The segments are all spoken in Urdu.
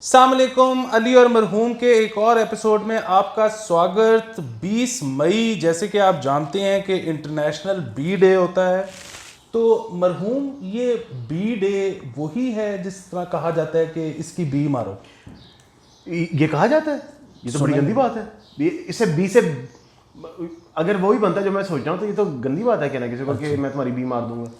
السلام علیکم، علی اور مرحوم کے ایک اور ایپیسوڈ میں آپ کا سواگت۔ 20 مئی جیسے کہ آپ جانتے ہیں کہ انٹرنیشنل بی ڈے ہوتا ہے، تو مرحوم یہ بی ڈے وہی ہے جس طرح کہا جاتا ہے کہ اس کی بی مارو؟ یہ کہا جاتا ہے؟ یہ تو بڑی گندی بات ہے۔ اسے بی سے اگر وہی بنتا ہے جو میں سوچ رہا ہوں تو یہ تو گندی بات ہے کہنا کسی کو کہ میں تمہاری بی مار دوں گا۔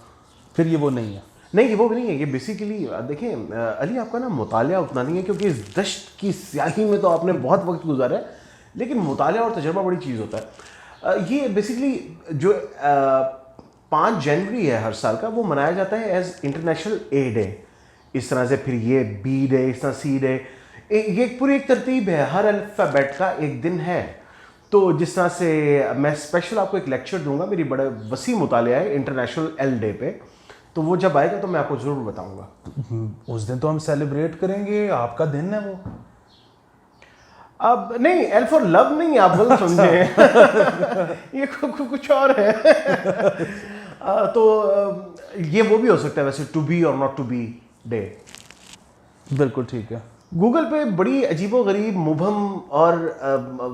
پھر یہ وہ نہیں ہے؟ نہیں، یہ وہ بھی نہیں ہے۔ یہ بیسیکلی دیکھیں علی، آپ کا نا مطالعہ اتنا نہیں ہے کیونکہ اس دشت کی سیاہی میں تو آپ نے بہت وقت گزارا ہے، لیکن مطالعہ اور تجربہ بڑی چیز ہوتا ہے۔ یہ بیسیکلی جو 5 جنوری ہے ہر سال کا، وہ منایا جاتا ہے ایز انٹرنیشنل اے ڈے۔ اس طرح سے پھر یہ بی ڈے، اس طرح سی ڈے، یہ پوری ایک ترتیب ہے، ہر الفابیٹ کا ایک دن ہے۔ تو جس طرح سے میں اسپیشل آپ کو ایک لیکچر دوں گا، میری بڑا وسیع مطالعہ ہے انٹرنیشنل ایل ڈے پہ، تو وہ جب آئے گا تو میں آپ کو ضرور بتاؤں گا۔ اس دن تو ہم سیلیبریٹ کریں گے، آپ کا دن ہے وہ۔ اب نہیں، ایل فار لو نہیں، آپ غلط سمجھے یہ کچھ اور ہے۔ تو یہ وہ بھی ہو سکتا ہے ویسے، ٹو بی اور ناٹ ٹو بی ڈے۔ بالکل ٹھیک ہے۔ گوگل پہ بڑی عجیب و غریب مبہم اور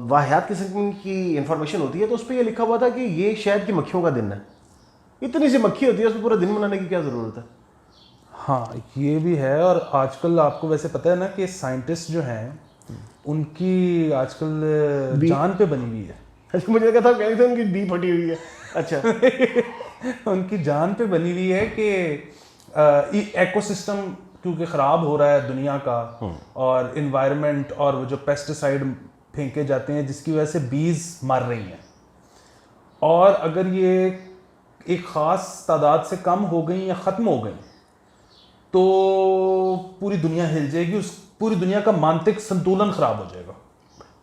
واہیات قسم کی انفارمیشن ہوتی ہے، تو اس پہ یہ لکھا ہوا تھا کہ یہ شہد کی مکھیوں کا دن ہے۔ اتنی سی مکھی ہوتی ہے، اس پہ پورا دن منانے کی کیا ضرورت ہے؟ ہاں یہ بھی ہے، اور آج کل آپ کو ویسے پتہ ہے نا کہ سائنٹسٹ جو ہیں ان کی آج کل جان پہ بنی ہوئی ہے۔ مجھے لگا تھا کہہ رہے تھے ان کی بی پھٹی ہوئی ہے۔ اچھا ان کی جان پہ بنی ہوئی ہے کہ ایکو سسٹم کیونکہ خراب ہو رہا ہے دنیا کا، اور انوائرمنٹ اور وہ جو پیسٹیسائڈ پھینکے جاتے ہیں جس کی وجہ سے بیز مر رہی ہیں، اور اگر یہ ایک خاص تعداد سے کم ہو گئیں یا ختم ہو گئیں تو پوری دنیا ہل جائے گی، اس پوری دنیا کا مانتک سنتولن خراب ہو جائے گا۔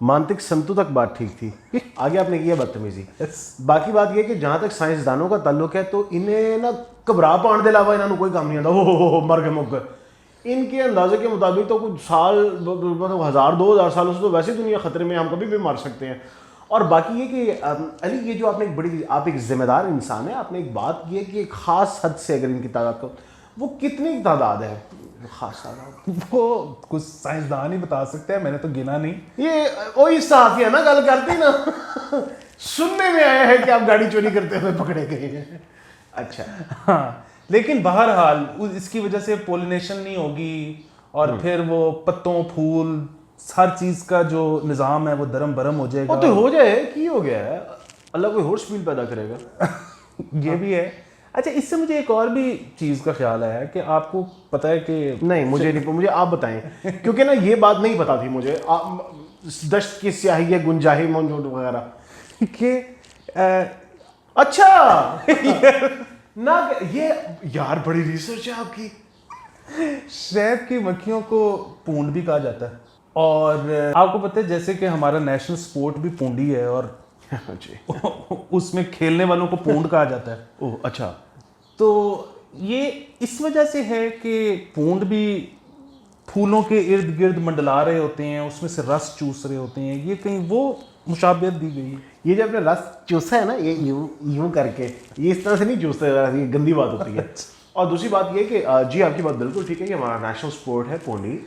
مانتک سنتو تک بات ٹھیک تھی، آگے آپ نے کی ہے بدتمیزی۔ باقی بات یہ کہ جہاں تک سائنسدانوں کا تعلق ہے تو انہیں نا گھبراہ پاؤن دے علاوہ انہوں کوئی کام نہیں آتا۔ ہو مر گئے مک گئے۔ ان کے اندازے کے مطابق تو کچھ سال، 1000 2000 سالوں سے تو ویسے دنیا خطرے میں، ہم کبھی بھی مر سکتے ہیں۔ اور باقی یہ کہ علی، یہ جو آپ نے ایک بڑی، آپ ایک ذمہ دار انسان ہے، آپ نے ایک بات کی ہے کہ ایک خاص حد سے اگر ان کی تعداد کو، وہ کتنی تعداد ہے خاص تعداد؟ وہ کچھ سائنسدان ہی بتا سکتے ہیں، میں نے تو گنا نہیں۔ یہ وہی صحافی ہے نا، گل کرتی نا، سننے میں آیا ہے کہ آپ گاڑی چوری کرتے ہوئے پکڑے گئے ہیں۔ اچھا ہاں، لیکن بہرحال اس کی وجہ سے پولینیشن نہیں ہوگی، اور پھر وہ پتوں، پھول، ہر چیز کا جو نظام ہے وہ درم برم ہو جائے گا۔ وہ تو ہو جائے، کی ہو گیا ہے، اللہ کوئی اور سپیل پیدا کرے گا۔ یہ بھی ہے۔ اچھا، اس سے مجھے ایک اور بھی چیز کا خیال آیا کہ آپ کو پتہ ہے کہ نہیں، مجھے آپ بتائیں، کیونکہ نا یہ بات نہیں پتا تھی مجھے، دشت کی سیاہی ہے، گنجاہی موجود وغیرہ کہ اچھا نہ، یہ یار بڑی ریسرچ ہے آپ کی۔ شہد کی مکھیوں کو پونڈ بھی کہا جاتا ہے، اور آپ کو پتہ ہے جیسے کہ ہمارا نیشنل سپورٹ بھی پونڈی ہے، اور اس میں کھیلنے والوں کو پونڈ کہا جاتا ہے۔ اوہ اچھا، تو یہ اس وجہ سے ہے کہ پونڈ بھی پھولوں کے ارد گرد منڈلا رہے ہوتے ہیں، اس میں سے رس چوس رہے ہوتے ہیں، یہ کہیں وہ مشابہت دی گئی ہے۔ یہ جو اپنے رس چوسا ہے نا، یہ یوں کر کے، یہ اس طرح سے نہیں چوستے، یہ گندی بات ہوتی ہے۔ اور دوسری بات یہ کہ جی آپ کی بات بالکل ٹھیک ہے کہ ہمارا نیشنل سپورٹ ہے پونڈی،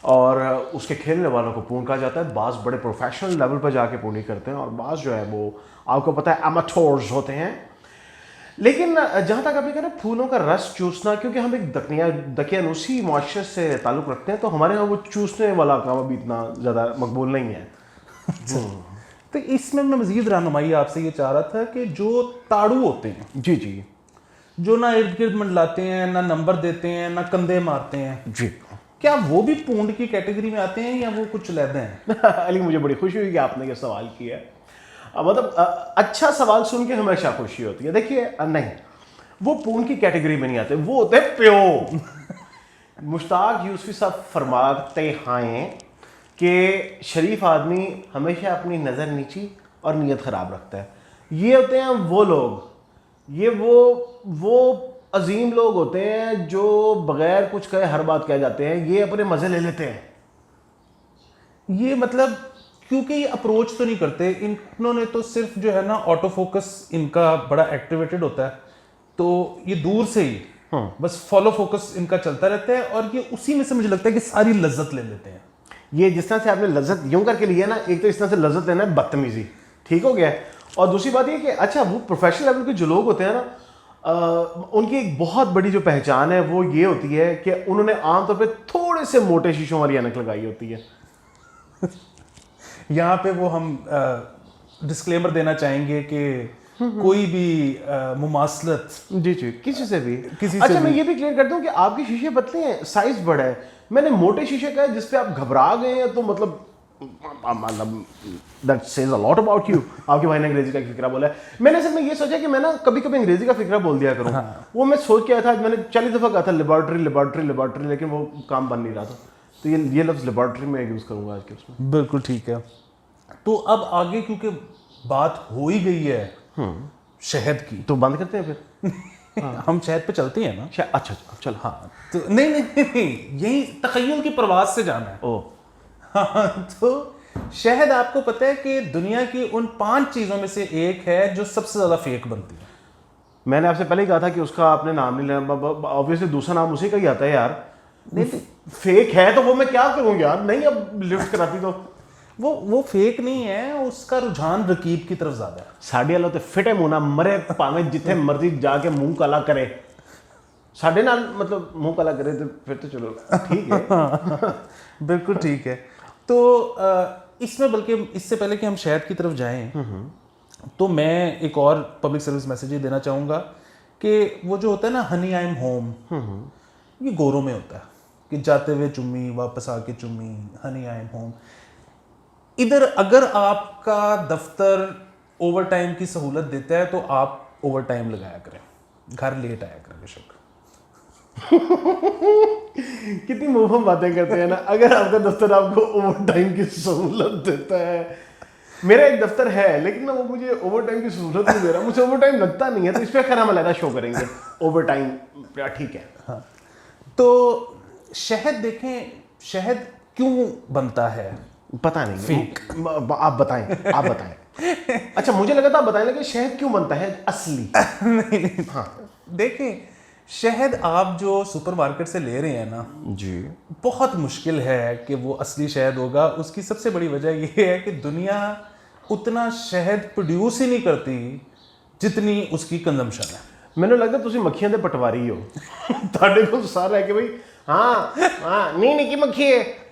اور اس کے کھیلنے والوں کو پونڈ کہا جاتا ہے۔ بعض بڑے پروفیشنل لیول پہ جا کے پونڈی کرتے ہیں، اور بعض جو ہے وہ آپ کو پتہ ہے امیٹورز ہوتے ہیں۔ لیکن جہاں تک آپ نے کہا نا پھولوں کا رس چوسنا، کیونکہ ہم ایک دقیانوسی معاشرے سے تعلق رکھتے ہیں، تو ہمارے یہاں وہ چوسنے والا کام ابھی اتنا زیادہ مقبول نہیں ہے۔ تو اس میں مزید رہنمائی آپ سے یہ چاہ رہا تھا کہ جو تاڑو ہوتے ہیں، جی جی جو نہ ارد گرد منڈلاتے ہیں، نہ نمبر دیتے ہیں، نہ کندھے مارتے ہیں، جی، کیا وہ بھی پونڈ کی کیٹیگری میں آتے ہیں یا وہ کچھ علیحدہ ہیں؟ علی مجھے بڑی خوشی ہوئی کہ آپ نے یہ سوال کیا ہے۔ مطلب اچھا سوال سن کے ہمیشہ خوشی ہوتی ہے۔ دیکھیے نہیں، وہ پونڈ کی کیٹیگری میں نہیں آتے، وہ ہوتے ہیں پیو۔ مشتاق یوسفی صاحب فرماتے ہیں کہ شریف آدمی ہمیشہ اپنی نظر نیچی اور نیت خراب رکھتا ہے۔ یہ ہوتے ہیں وہ لوگ، یہ وہ عظیم لوگ ہوتے ہیں جو بغیر کچھ کہے ہر بات کہہ جاتے ہیں، یہ اپنے مزے لے لیتے ہیں۔ یہ مطلب کیونکہ یہ اپروچ تو نہیں کرتے، انہوں نے تو صرف جو ہے نا آٹو فوکس ان کا بڑا ایکٹیویٹڈ ہوتا ہے، تو یہ دور سے ہی بس فالو فوکس ان کا چلتا رہتا ہے اور یہ اسی میں سے مجھے لگتا ہے کہ ساری لذت لے لیتے ہیں. یہ جس طرح سے آپ نے لذت یوں کر کے لیا نا, ایک تو اس طرح سے لذت لینا ہے بدتمیزی, ٹھیک ہو گیا ہے, اور دوسری بات یہ کہ اچھا وہ پروفیشنل لیول کے جو لوگ ہوتے ہیں نا, ان کی ایک بہت بڑی جو پہچان ہے وہ یہ ہوتی ہے کہ انہوں نے عام طور پہ تھوڑے سے موٹے شیشوں والی اینک لگائی ہوتی ہے. یہاں پہ وہ ہم ڈسکلیمر دینا چاہیں گے کہ کوئی بھی مماثلت جی کسی سے بھی. اچھا میں یہ بھی کلیئر کر دوں کہ آپ کے شیشے پتلے ہیں, سائز بڑا ہے. میں نے موٹے شیشے کا ہے جس پہ آپ گھبرا گئے ہیں, تو مطلب that says a lot about you. آپ کے بھائی نے انگریزی کا فقرہ بولا ہے. میں نے اصل میں یہ سوچا کہ میں نا کبھی کبھی انگریزی کا فقرہ بول دیا کروں. وہ میں سوچ کے آیا تھا, میں نے 40 دفعہ کہا تھا لیبارٹری, لیکن وہ کام بن نہیں رہا تھا. تو یہ لفظ لیبارٹری میں یوز کروں گا آج کے اس میں. بالکل ٹھیک ہے. تو اب آگے کیونکہ بات ہو ہی گئی ہے شہد کی, تو بند کرتے ہیں پھر. ہم شہد پہ چلتے ہیں نا. اچھا چل. ہاں تو نہیں یہی تخیل کی پرواز سے جانا ہے. ہاں تو شہد آپ کو پتہ ہے کہ دنیا کی ان 5 چیزوں میں سے ایک ہے جو سب سے زیادہ فیک بنتی ہے. میں نے آپ سے پہلے ہی کہا تھا کہ اس کا آپ نے نام نہیں لینا, obviously دوسرا نام اسی کا ہی آتا ہے یار. فیک ہے تو وہ میں کیا کروں یار, نہیں اب لفٹ کراتی تو. وہ فیک نہیں ہے, اس کا رجحان رکیب کی طرف زیادہ ہے. ساڈے والوں تے فٹے منہ مرے پاویں جتھے مرضی جا کے منہ کالا کرے, ساڈے نال مطلب منہ کالا کرے تو پھر تو چلو ٹھیک ہے. بالکل ٹھیک ہے. تو اس میں بلکہ اس سے پہلے کہ ہم شہد کی طرف جائیں تو میں ایک اور پبلک سروس میسیج یہ دینا چاہوں گا کہ وہ جو ہوتا ہے نا ہنی آئی ایم ہوم, یہ گوروں میں ہوتا ہے کہ جاتے ہوئے چمی, واپس آ کے چمی, ہنی آئی ایم ہوم. ادھر اگر آپ کا دفتر اوور ٹائم کی سہولت دیتا ہے تو آپ اوور ٹائم لگایا کریں, گھر لیٹ آیا کریں. بے شک کتنی مفہوم باتیں کرتے ہیں نا. اگر آپ کا دفتر آپ کو اوور ٹائم کی سہولت دیتا ہے, میرا ایک دفتر ہے لیکن نا وہ مجھے اوور ٹائم کی سہولت نہیں دے رہا, مجھے اوور ٹائم لگتا نہیں ہے, تو اس پہ خیر ہم علیحدہ شو کریں گے اوور ٹائم. ٹھیک ہے. ہاں تو شہد دیکھیں, شہد کیوں بنتا ہے پتہ نہیں, آپ بتائیں. اچھا مجھے لگا تھا آپ بتائیں کہ شہد کیوں بنتا ہے اصلی. نہیں ہاں دیکھیں, شہد آپ جو سپر مارکیٹ سے لے رہے ہیں نا جی, بہت مشکل ہے کہ وہ اصلی شہد ہوگا. اس کی سب سے بڑی وجہ یہ ہے کہ دنیا اتنا شہد پروڈیوس ہی نہیں کرتی جتنی اس کی کنزمپشن ہے. ਮੈਨੂੰ ਲੱਗਦਾ ਤੁਸੀਂ ਮੱਖੀਆਂ ਦੇ ਪਟਵਾਰੀ ਹੋ. ਤੁਹਾਡੇ ਕੋਲ ਸਾਰਾ ਹੈ ਕਿ ਬਈ ਹਾਂ ਨਹੀਂ ਨਿੱਕੀ ਮੱਖੀ ਹੈ,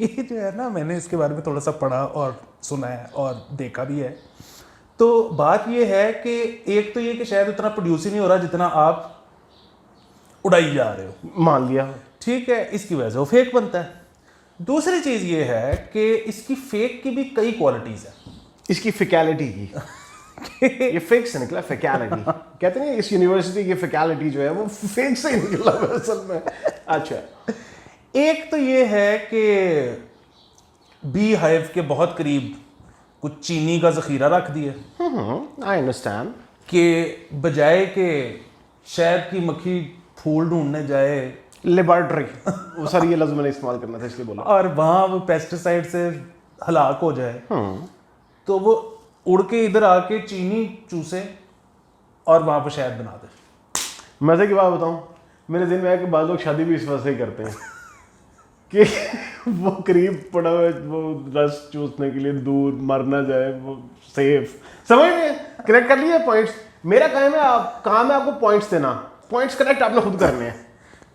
یہ جو ہے نا, میں نے اس کے بارے میں تھوڑا سا پڑھا اور سنا ہے اور دیکھا بھی ہے. تو بات یہ ہے کہ ایک تو یہ کہ شاید اتنا پروڈیوس ہی نہیں ہو رہا جتنا آپ اڑائی جا رہے ہو. مان لیا ٹھیک ہے, اس کی وجہ سے وہ فیک بنتا ہے. دوسری چیز یہ ہے کہ اس کی فیک کی بھی کئی کوالٹیز ہیں. اس کی فیکیلٹی کی یہ فیک سے نکلا, فیکیلٹی کہتے ہیں اس یونیورسٹی کی فیکیلٹی جو ہے وہ فیک سے ہی نکلا اصل میں. اچھا ایک تو یہ ہے کہ بی ہائیو کے بہت قریب کچھ چینی کا ذخیرہ رکھ دیا. I understand. کہ بجائے کہ شہد کی مکھی پھول ڈھونڈنے جائے لیبارٹری, وہ سر یہ لفظ میں نے استعمال کرنا تھا اس لیے بولا, اور وہاں وہ پیسٹیسائڈ سے ہلاک ہو جائے, تو وہ اڑ کے ادھر آ کے چینی چوسے اور وہاں پہ شہد بنا دے. مزے کی بات بتاؤں, میرے ذہن میں آیا کہ بعض لوگ شادی بھی اس وجہ سے ہی کرتے ہیں کہ وہ قریب پڑا ہوا وہ رس چوسنے کے لیے دور مر نہ جائے, وہ سیف. سمجھ گئے, کریکٹ کر لیے پوائنٹس. میرا کام ہے آپ کو پوائنٹس دینا, پوائنٹس کریکٹ آپ نے خود کرنے ہیں.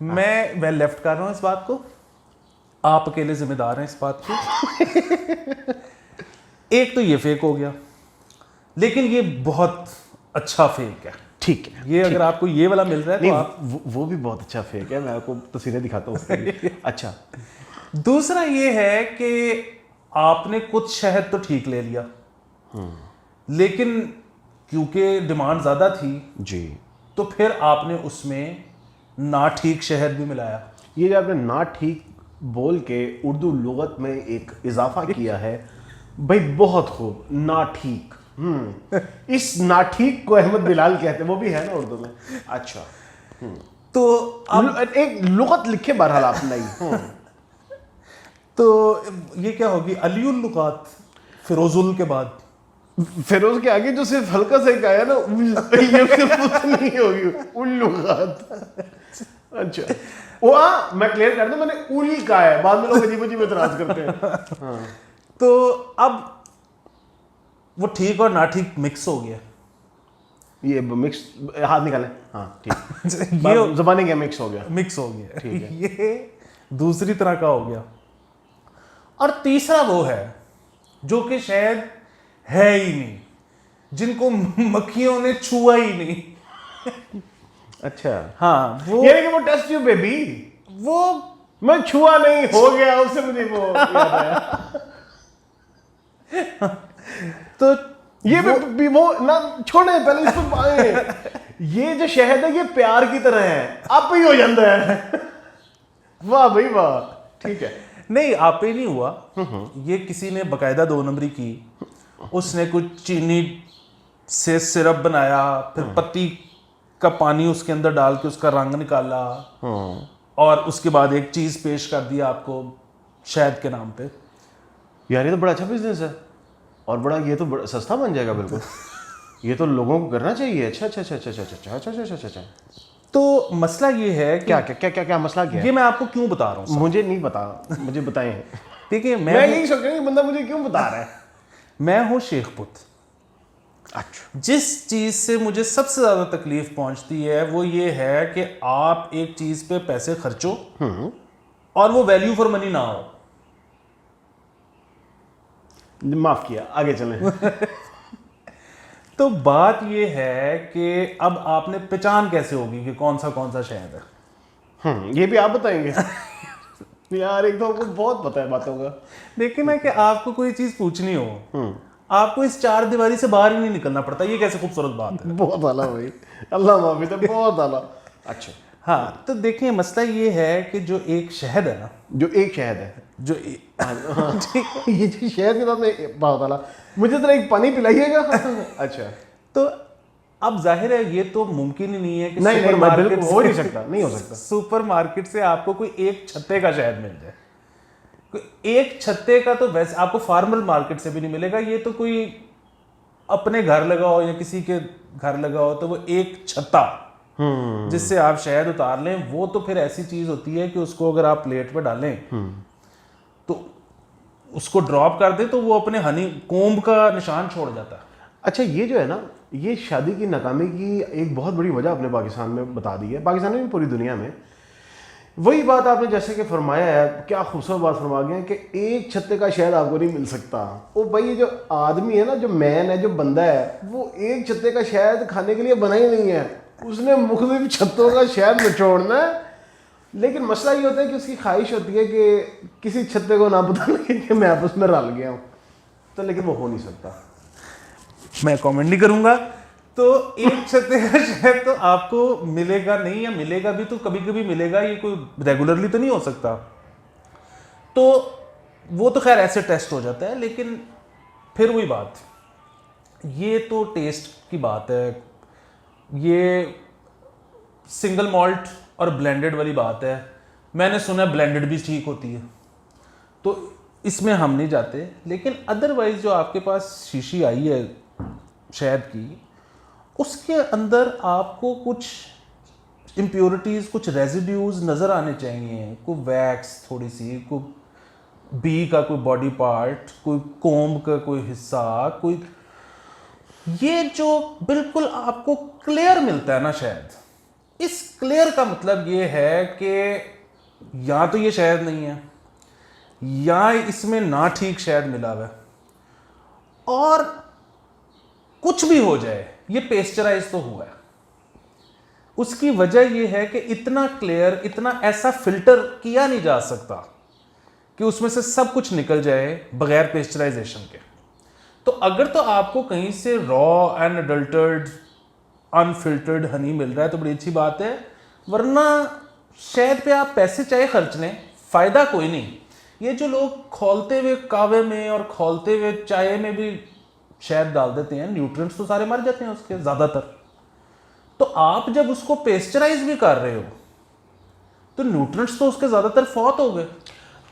میں لیفٹ کر رہا ہوں اس بات کو, آپ اکیلے ذمہ دار ہیں اس بات کی. ایک تو یہ فیک ہو گیا, لیکن یہ بہت اچھا فیک ہے. ٹھیک ہے, یہ اگر آپ کو یہ والا مل رہا ہے تو آپ وہ بھی بہت اچھا فیک ہے, میں آپ کو تصویریں دکھاتا ہوں. اچھا دوسرا یہ ہے کہ آپ نے کچھ شہد تو ٹھیک لے لیا, لیکن کیونکہ ڈیمانڈ زیادہ تھی جی, تو پھر آپ نے اس میں نا ٹھیک شہد بھی ملایا. یہ جو آپ نے نا ٹھیک بول کے اردو لغت میں ایک اضافہ کیا ہے بھائی, بہت خوب. نا ٹھیک, اس نا ٹھیک کو احمد بلال کہتے ہیں, وہ بھی ہے نا اردو میں. اچھا, تو ایک لغت لکھے بہرحال آپ نہیں. تو یہ کیا ہوگی علی اللغات فیروز ال کے بعد؟ فیروز کے آگے جو صرف ہلکا سا ایک آیا نا یہ نہیں ہوگی اللغات. اچھا وہ میں کلیئر کر دوں میں نے اول کہا ہے, بعد میں لوگ عجیب عجیب اعتراض کرتے ہیں. تو اب وہ ٹھیک اور نہ ٹھیک مکس ہو گیا. یہ مکس ہاتھ نکالیں. ہاں ٹھیک یہ زبانی کیا مکس ہو گیا, مکس ہو گیا. یہ دوسری طرح کا ہو گیا. اور تیسرا وہ ہے جو کہ شاید ہے ہی نہیں, جن کو مکھیوں نے چھوا ہی نہیں. اچھا ہاں وہ یہ کہ وہ ٹیسٹ ٹیوب بیبی وہ میں چھوا نہیں ہو گیا اس سے مجھے وہ یاد آیا. تو یہ بھی وہ نہ چھوڑے پہلے اس کو پائیں. یہ جو شہد ہے یہ پیار کی طرح ہے, آپ ہی ہو جاتا ہے. واہ بھائی واہ. ٹھیک ہے نہیں آپ ہی نہیں ہوا, یہ کسی نے باقاعدہ 2 نمبری کی. اس نے کچھ چینی سے سرپ بنایا, پھر پتی کا پانی اس کے اندر ڈال کے اس کا رنگ نکالا, اور اس کے بعد ایک چیز پیش کر دیا آپ کو شہد کے نام پہ. یار یہ تو بڑا اچھا بزنس ہے, اور بڑا یہ تو بڑا سستا بن جائے گا بالکل. یہ تو لوگوں کو کرنا چاہیے. اچھا اچھا اچھا اچھا اچھا اچھا اچھا اچھا اچھا. تو مسئلہ یہ ہے کیا کیا کیا کیا مسئلہ کیا ہے؟ یہ میں آپ کو کیوں بتا رہا ہوں, مجھے نہیں پتا, مجھے بتائیں. دیکھیے میں یہی سوچ رہا ہوں کہ بندہ مجھے کیوں بتا رہا ہے. میں ہوں شیخ پت. اچھا جس چیز سے مجھے سب سے زیادہ تکلیف پہنچتی ہے وہ یہ ہے کہ آپ ایک چیز پہ پیسے خرچو اور وہ ویلیو فار منی نہ ہو. معاف کیا, آگے چلیں. تو بات یہ ہے کہ اب آپ نے پہچان کیسے ہوگی کہ کون سا شہد ہے؟ یہ بھی آپ بتائیں گے. یار ایک تو آپ کو بہت پتہ ہے باتوں کا. دیکھیں نا کہ آپ کو کوئی چیز پوچھنی ہو, آپ کو اس 4 دیواری سے باہر ہی نہیں نکلنا پڑتا. یہ کیسے خوبصورت بات ہے. بہت اعلیٰ بھائی, اللہ معافی ہے, بہت اعلیٰ. اچھا ہاں تو دیکھیں مسئلہ یہ ہے کہ جو ایک شہد ہے نا, جو ایک شہد ہے, جو یہ جو شہد کے ساتھ میں بہت اعلیٰ, مجھے ذرا ایک پانی پلائیے گا. اچھا تو اب ظاہر ہے یہ تو ممکن ہی نہیں ہے کہ نہیں سپر مارکیٹ ہو نہیں سکتا, نہیں ہو سکتا. سپر مارکیٹ سے آپ کو کوئی ایک چھتے کا شہد مل جائے. ایک چھتے کا تو ویسے آپ کو فارمل مارکیٹ سے بھی نہیں ملے گا. یہ تو کوئی اپنے گھر لگا ہو یا کسی کے گھر لگا ہو تو وہ ایک چھتا جس سے آپ شہد اتار لیں, وہ تو پھر ایسی چیز ہوتی ہے کہ اس کو اگر آپ پلیٹ پہ ڈالیں تو اس کو ڈراپ کر دیں تو وہ اپنے ہنی کومب کا نشان چھوڑ جاتا ہے. اچھا یہ جو ہے نا, یہ شادی کی ناکامی کی ایک بہت بڑی وجہ اپنے پاکستان میں بتا دی ہے, پاکستان میں بھی پوری دنیا میں. وہی بات آپ نے جیسے کہ فرمایا ہے, کیا خوبصورت بات فرما گئے ہیں کہ ایک چھتے کا شہد آپ کو نہیں مل سکتا. وہ بھائی جو آدمی ہے نا, جو مین ہے, جو بندہ ہے, وہ ایک چھتے کا شہد کھانے کے لیے بنا ہی نہیں ہے. اس نے مختلف چھتوں کا شہد نچوڑنا ہے. لیکن مسئلہ یہ ہوتا ہے کہ اس کی خواہش ہوتی ہے کہ کسی چھتے کو نہ پتہ لگے کہ میں آپس میں رل گیا ہوں. تو لیکن وہ ہو نہیں سکتا. میں کامنٹ نہیں کروں گا. تو ایک چھتے کا شہد تو آپ کو ملے گا نہیں, یا ملے گا بھی تو کبھی کبھی ملے گا, یہ کوئی ریگولرلی تو نہیں ہو سکتا. تو وہ تو خیر ایسے ٹیسٹ ہو جاتا ہے. لیکن پھر وہی بات, یہ تو ٹیسٹ کی بات ہے, یہ سنگل مالٹ اور بلینڈڈ والی بات ہے. میں نے سنا بلینڈڈ بھی ٹھیک ہوتی ہے, تو اس میں ہم نہیں جاتے. لیکن ادروائز جو آپ کے پاس شیشی آئی ہے شہد کی, اس کے اندر آپ کو کچھ امپیورٹیز, کچھ ریزیڈیوز نظر آنے چاہیے. کوئی ویکس تھوڑی سی, کوئی بی کا کوئی باڈی پارٹ, کوئی کومب کا کوئی حصہ, کوئی یہ جو بالکل آپ کو کلیئر ملتا ہے نا شہد. اس کلیئر کا مطلب یہ ہے کہ یا تو یہ شہد نہیں ہے, یا اس میں نہ ٹھیک شہد ملا ہوا ہے, اور کچھ بھی ہو جائے یہ پیسچرائز تو ہوا ہے. اس کی وجہ یہ ہے کہ اتنا کلیئر, اتنا ایسا فلٹر کیا نہیں جا سکتا کہ اس میں سے سب کچھ نکل جائے بغیر پیسچرائزیشن کے. تو اگر تو آپ کو کہیں سے را اینڈ اڈلٹرڈ انفلٹرڈ ہنی مل رہا ہے تو بڑی اچھی بات ہے, ورنہ شہد پہ آپ پیسے چاہے خرچ لیں, فائدہ کوئی نہیں. یہ جو لوگ کھولتے ہوئے کاوے میں اور کھولتے ہوئے چائے میں بھی شہد ڈال دیتے ہیں, نیوٹرینٹس تو سارے مر جاتے ہیں اس کے زیادہ تر. تو آپ جب اس کو پیسچرائز بھی کر رہے ہو تو نیوٹرینٹس تو اس کے زیادہ تر فوت ہو گئے.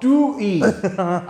2E।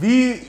20